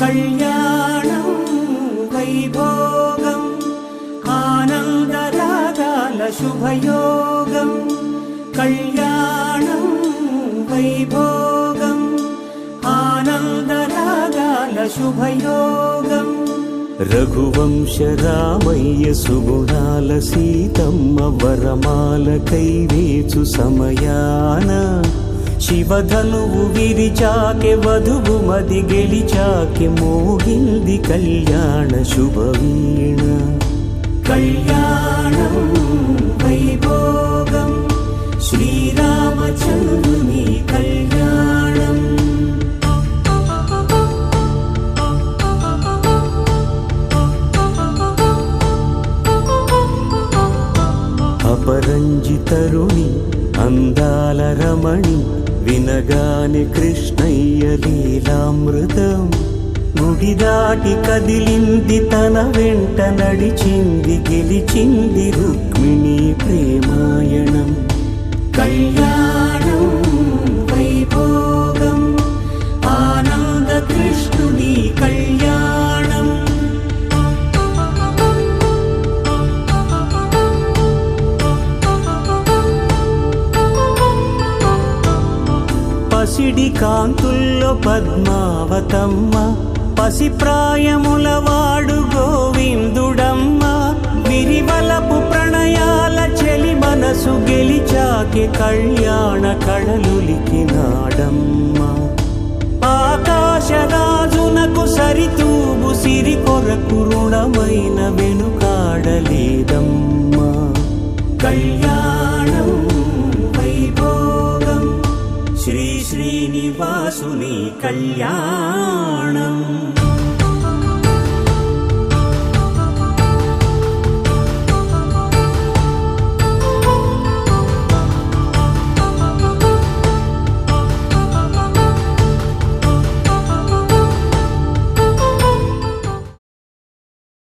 కళ్యాణం వైభోగం ఆనందరాగాల శుభయోగం కళ్యాణం వైభోగం ఆనందరాగాల శుభయోగం రఘువంశ రామయ్య సుగుణాల సీతమ్మ వరమాల కైవేచు సమయాన శివధనువు విరిచాకె వధువు మది గెలిచాకె మోగింది కళ్యాణ శుభవీణ కళ్యాణం వైభోగం శ్రీరామచంద్రుని కళ్యాణం అపరంజి తరుణి అందాల రమణి వినగాని కృష్ణయ్య లీలామృతం గుడి దాటి కదిలింది తన వెంట నడిచింది గెలిచింది రుక్మిణి ప్రేమాయణం కళ్యాణం వైభోగం ఆనంద కృష్ణుని కళ్యాణం పసిడి కాంతుల్లో పద్మావతమ్మ పసిప్రాయముల వాడు గోవిందుడమ్మ విరివలపు ప్రణయాల చెలి మనసు గెలిచాకె కళ్యాణ కళలులికినాడమ్మ ఆకాశరాజునకు సరితూగు సిరి కొరకు రుణమైన వెనుకాడలేదమ్మ కళ్యాణం వైభోగం శ్రీ శ్రీనివాసుని కళ్యాణం